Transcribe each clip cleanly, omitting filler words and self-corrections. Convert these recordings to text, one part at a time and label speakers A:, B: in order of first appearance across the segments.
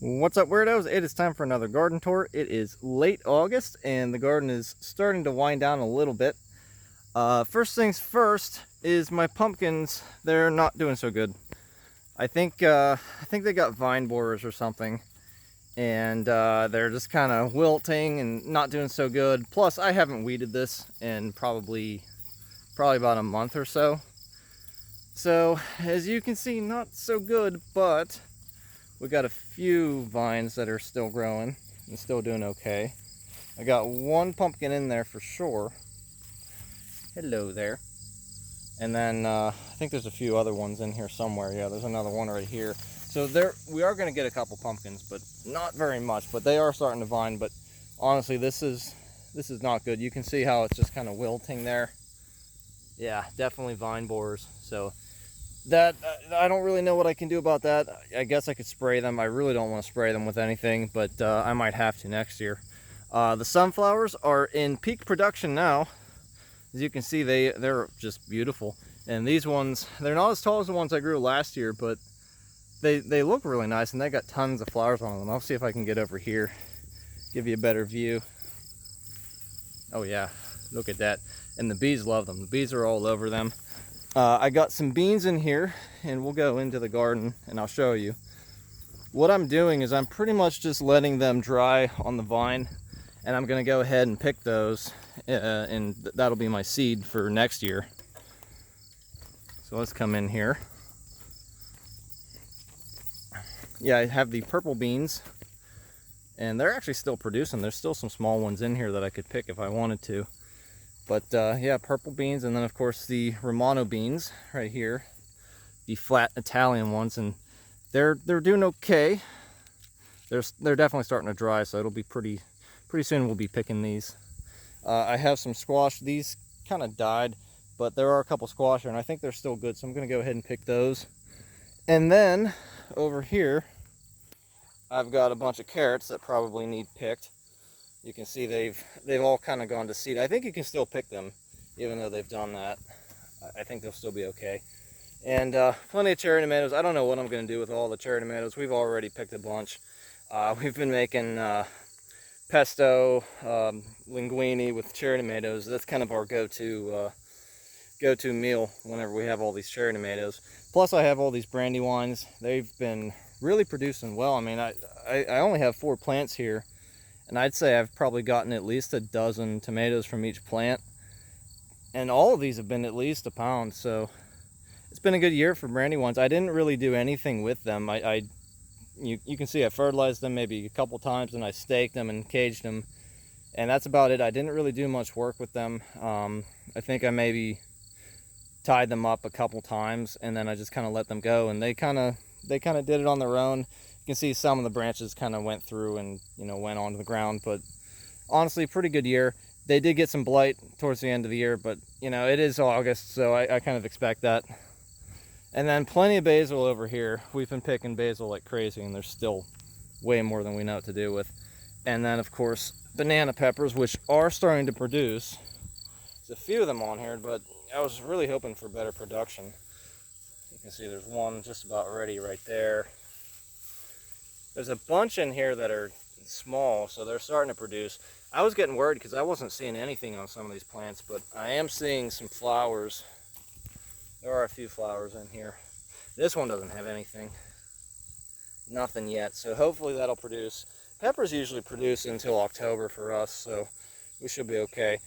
A: What's up, weirdos? It is time for another garden tour. It is late August and the garden is starting to wind down a little bit. First things first is my pumpkins. They're not doing so good. I think they got vine borers or something, and they're just kind of wilting and not doing so good. Plus, I haven't weeded this in probably about a month or so. So as you can see, not so good, but we got a few vines that are still growing and still doing okay. I got one pumpkin in there for sure. Hello there. And then I think there's a few other ones in here somewhere. Yeah, there's another one right here. So we are going to get a couple pumpkins, but not very much. But they are starting to vine. But honestly, this is not good. You can see how it's just kind of wilting there. Yeah, definitely vine borers. So that I don't really know what I can do about that. I guess I could spray them. I really don't want to spray them with anything, but I might have to next year. The sunflowers are in peak production now. As you can see, they're just beautiful. And these ones, they're not as tall as the ones I grew last year, but they look really nice, and they got tons of flowers on them. I'll see if I can get over here, give you a better view. Oh yeah, look at that. And the bees love them. The bees are all over them. I got some beans in here, and we'll go into the garden and I'll show you. What I'm doing is I'm pretty much just letting them dry on the vine, and I'm going to go ahead and pick those, and that'll be my seed for next year. So let's come in here. Yeah, I have the purple beans, and they're actually still producing. There's still some small ones in here that I could pick if I wanted to. But yeah, purple beans, and then of course the Romano beans right here, the flat Italian ones, and they're doing okay. They're definitely starting to dry, so it'll be pretty soon we'll be picking these. I have some squash. These kind of died, but there are a couple squash here, and I think they're still good, so I'm going to go ahead and pick those. And then over here, I've got a bunch of carrots that probably need picked. You can see they've all kind of gone to seed. I think you can still pick them, even though they've done that. I think they'll still be okay. And plenty of cherry tomatoes. I don't know what I'm going to do with all the cherry tomatoes. We've already picked a bunch. We've been making pesto, linguine with cherry tomatoes. That's kind of our go-to meal whenever we have all these cherry tomatoes. Plus, I have all these Brandywines. They've been really producing well. I mean, I only have 4 plants here, and I'd say I've probably gotten at least a dozen tomatoes from each plant. And all of these have been at least a pound, so it's been a good year for Brandywines. I didn't really do anything with them. You can see I fertilized them maybe a couple times, and I staked them and caged them, and that's about it. I didn't really do much work with them. I think I maybe tied them up a couple times, and then I just kind of let them go, and they kind of did it on their own. You can see some of the branches kind of went through and went onto the ground, but honestly, pretty good year. They did get some blight towards the end of the year, but it is August, so I kind of expect that. And then plenty of basil over here. We've been picking basil like crazy, and there's still way more than we know what to do with. And then of course banana peppers, which are starting to produce. There's a few of them on here, but I was really hoping for better production. You can see there's one just about ready right there. There's a bunch in here that are small, so they're starting to produce. I was getting worried because I wasn't seeing anything on some of these plants, but I am seeing some flowers. There are a few flowers in here. This one doesn't have anything. Nothing yet, so hopefully that'll produce. Peppers usually produce until October for us, so we should be okay.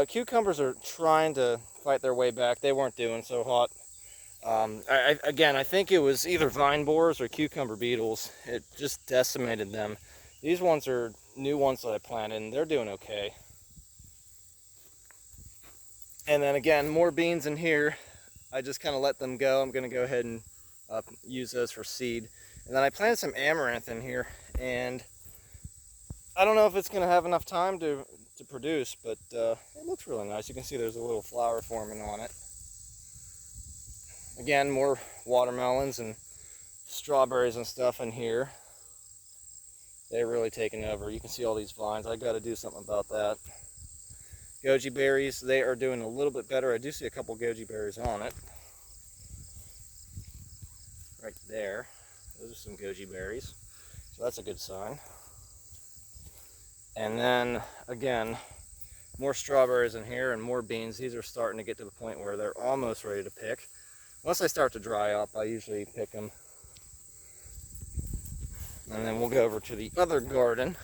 A: Cucumbers are trying to fight their way back. They weren't doing so hot. Again, I think it was either vine borers or cucumber beetles. It just decimated them. These ones are new ones that I planted, and they're doing okay. And then again, more beans in here. I just kind of let them go. I'm going to go ahead and use those for seed. And then I planted some amaranth in here, and I don't know if it's going to have enough time to produce, but it looks really nice. You can see there's a little flower forming on it. Again, more watermelons and strawberries and stuff in here. They're really taking over. You can see all these vines. I got to do something about that. Goji berries, they are doing a little bit better. I do see a couple goji berries on it. Right there. Those are some goji berries. So that's a good sign. And then again, more strawberries in here and more beans. These are starting to get to the point where they're almost ready to pick. Once they start to dry up, I usually pick them. And then we'll go over to the other garden.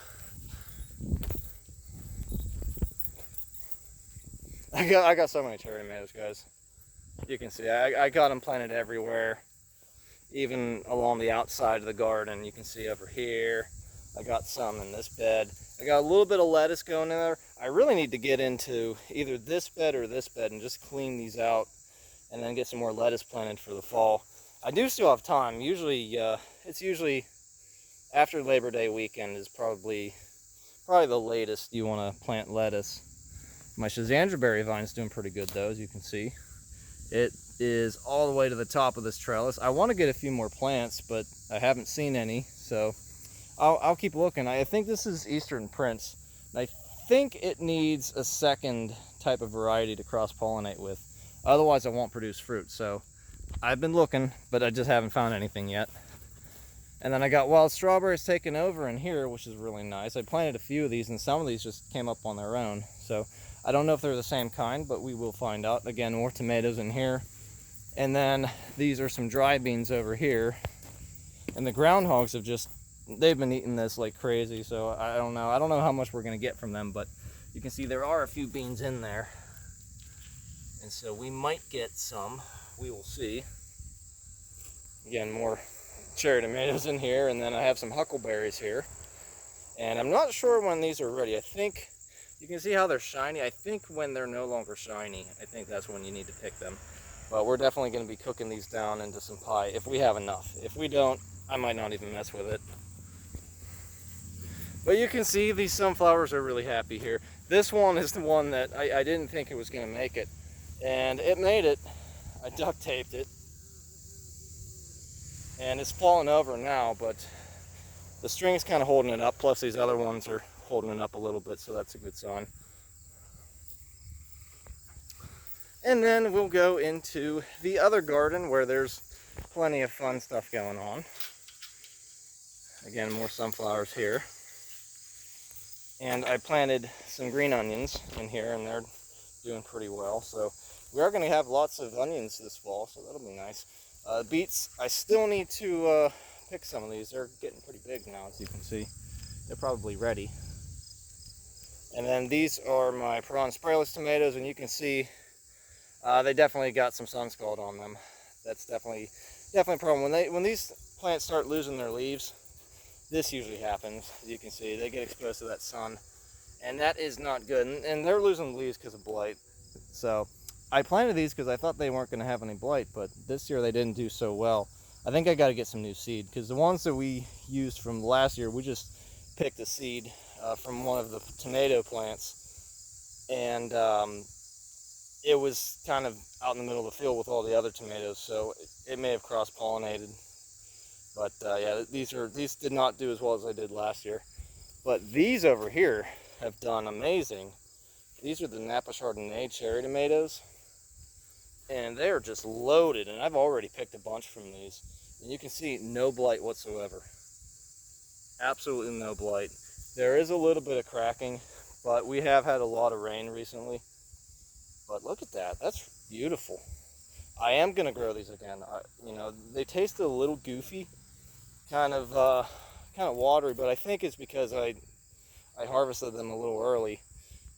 A: I got so many cherry tomatoes, guys. You can see I got them planted everywhere, even along the outside of the garden. You can see over here. I got some in this bed. I got a little bit of lettuce going in there. I really need to get into either this bed or this bed and just clean these out and then get some more lettuce planted for the fall. I do still have time. Usually, it's usually after Labor Day weekend is probably the latest you want to plant lettuce. My Schizandra berry vine is doing pretty good though, as you can see. It is all the way to the top of this trellis. I want to get a few more plants, but I haven't seen any, so I'll keep looking. I think this is Eastern Prince. I think it needs a second type of variety to cross-pollinate with. Otherwise, I won't produce fruit. So I've been looking, but I just haven't found anything yet. And then I got wild strawberries taken over in here, which is really nice. I planted a few of these, and some of these just came up on their own. So I don't know if they're the same kind, but we will find out. Again, more tomatoes in here. And then these are some dry beans over here. And the groundhogs have just, they've been eating this like crazy. So I don't know how much we're going to get from them, but you can see there are a few beans in there. And so we might get some. We will see. Again, more cherry tomatoes in here, and then I have some huckleberries here. And I'm not sure when these are ready. I think you can see how they're shiny. I think when they're no longer shiny, I think that's when you need to pick them. But we're definitely going to be cooking these down into some pie if we have enough. If we don't, I might not even mess with it. But you can see these sunflowers are really happy here. This one is the one that I didn't think it was going to make it. And it made it. I duct taped it. And it's fallen over now, but the string's kind of holding it up. Plus these other ones are holding it up a little bit, so that's a good sign. And then we'll go into the other garden where there's plenty of fun stuff going on. Again, more sunflowers here. And I planted some green onions in here, and they're doing pretty well. So we are going to have lots of onions this fall, so that'll be nice. Beets, I still need to pick some of these. They're getting pretty big now, as you can see. They're probably ready. And then these are my Peron sprayless tomatoes, and you can see they definitely got some sun scald on them. That's definitely a problem. When these plants start losing their leaves, this usually happens. As you can see, they get exposed to that sun, and that is not good. And they're losing leaves because of blight. So I planted these because I thought they weren't going to have any blight, but this year they didn't do so well. I think I got to get some new seed, because the ones that we used from last year, we just picked a seed from one of the tomato plants, and it was kind of out in the middle of the field with all the other tomatoes, so it may have cross-pollinated. But yeah, these did not do as well as I did last year. But these over here have done amazing. These are the Napa Chardonnay cherry tomatoes, and they are just loaded, and I've already picked a bunch from these. And you can see no blight whatsoever. Absolutely no blight. There is a little bit of cracking, but we have had a lot of rain recently. But look at that, that's beautiful. I am gonna grow these again. You know, they taste a little goofy, kind of watery, but I think it's because I harvested them a little early.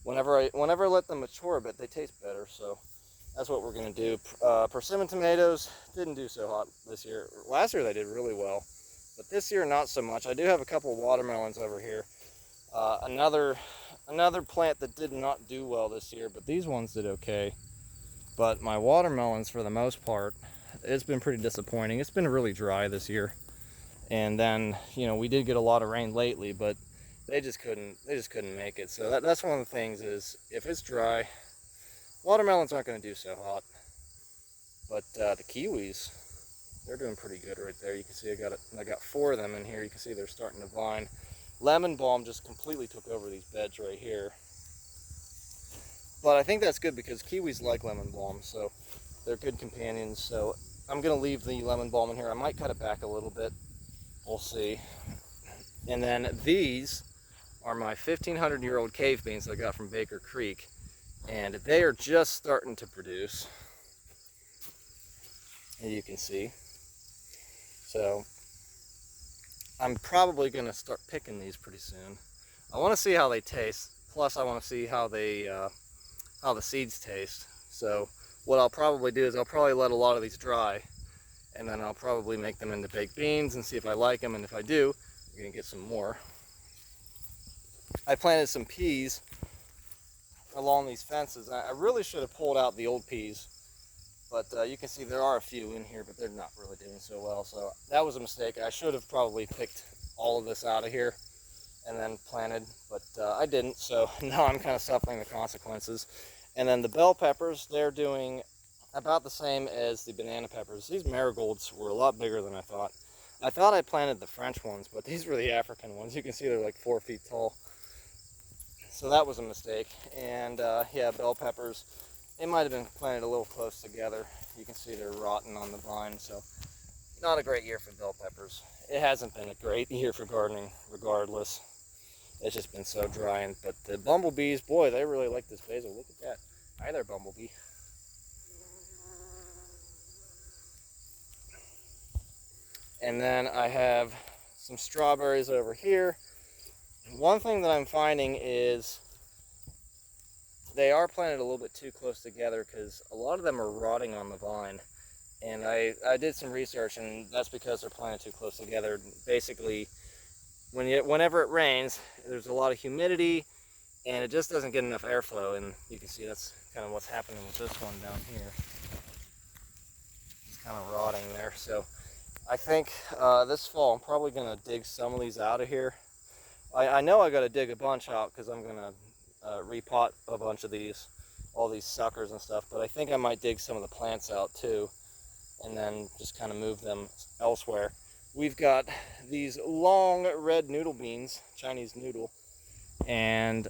A: Whenever I let them mature a bit, they taste better. So that's what we're gonna do. Persimmon tomatoes didn't do so hot this year. Last year they did really well, but this year not so much. I do have a couple of watermelons over here. Another plant that did not do well this year, but these ones did okay. But my watermelons, for the most part, it's been pretty disappointing. It's been really dry this year. And then, you know, we did get a lot of rain lately, but they just couldn't make it. So that's one of the things is, if it's dry, watermelons aren't going to do so hot. But the kiwis, they're doing pretty good right there. You can see I got 4 of them in here. You can see they're starting to vine. Lemon balm just completely took over these beds right here. But I think that's good, because kiwis like lemon balm, so they're good companions. So I'm going to leave the lemon balm in here. I might cut it back a little bit. We'll see. And then these are my 1,500-year-old cave beans that I got from Baker Creek. And they are just starting to produce, as you can see. So I'm probably going to start picking these pretty soon. I want to see how they taste. Plus, I want to see how the seeds taste. So what I'll probably do is I'll probably let a lot of these dry, and then I'll probably make them into baked beans and see if I like them. And if I do, we're going to get some more. I planted some peas along these fences. I really should have pulled out the old peas, but you can see there are a few in here, but they're not really doing so well. So that was a mistake. I should have probably picked all of this out of here and then planted, but I didn't. So now I'm kind of suffering the consequences. And then the bell peppers, they're doing about the same as the banana peppers. These marigolds were a lot bigger than I thought. I thought I planted the French ones, but these were the African ones. You can see they're like 4 feet tall. So that was a mistake. And yeah, bell peppers, they might have been planted a little close together. You can see they're rotten on the vine, so not a great year for bell peppers. It hasn't been a great year for gardening regardless. It's just been so dry. But the bumblebees, boy, they really like this basil. Look at that. Hi there, bumblebee. And then I have some strawberries over here. One thing that I'm finding is they are planted a little bit too close together because a lot of them are rotting on the vine. And I did some research, and that's because they're planted too close together. Basically, whenever it rains, there's a lot of humidity, and it just doesn't get enough airflow. And you can see that's kind of what's happening with this one down here. It's kind of rotting there. So I think this fall I'm probably going to dig some of these out of here. I know I got to dig a bunch out because I'm going to repot a bunch of these, all these suckers and stuff, but I think I might dig some of the plants out too and then just kind of move them elsewhere. We've got these long red noodle beans, Chinese noodle, and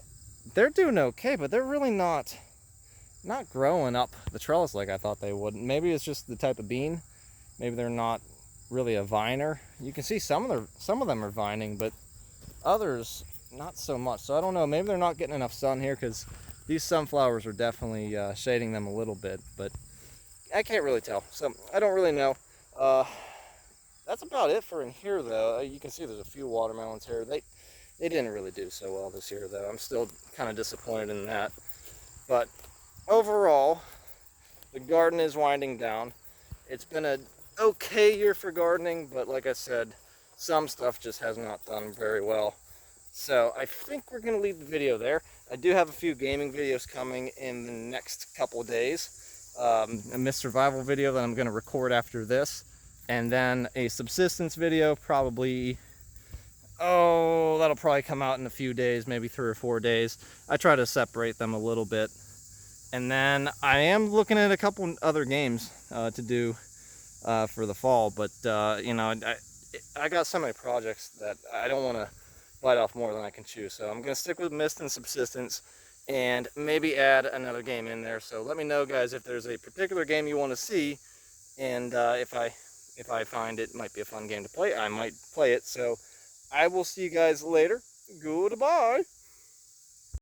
A: they're doing okay, but they're really not growing up the trellis like I thought they would. Maybe it's just the type of bean. Maybe they're not really a viner. You can see some of them are vining, but others not so much. So I don't know, maybe they're not getting enough sun here because these sunflowers are definitely shading them a little bit, but I can't really tell. So I don't really know. That's about it for in here though. You can see there's a few watermelons here. They didn't really do so well this year though. I'm still kind of disappointed in that. But overall, the garden is winding down. It's been an okay year for gardening, but like I said, some stuff just has not done very well. So I think we're going to leave the video there. I do have a few gaming videos coming in the next couple of days. A Myth Survival video that I'm going to record after this. And then a subsistence video probably, that'll probably come out in a few days, maybe 3 or 4 days. I try to separate them a little bit. And then I am looking at a couple other games to do for the fall. But, you know, I got so many projects that I don't want to bite off more than I can chew. So I'm going to stick with Myst and Subsistence and maybe add another game in there. So let me know, guys, if there's a particular game you want to see, and if I find it might be a fun game to play, I might play it. So I will see you guys later. Goodbye.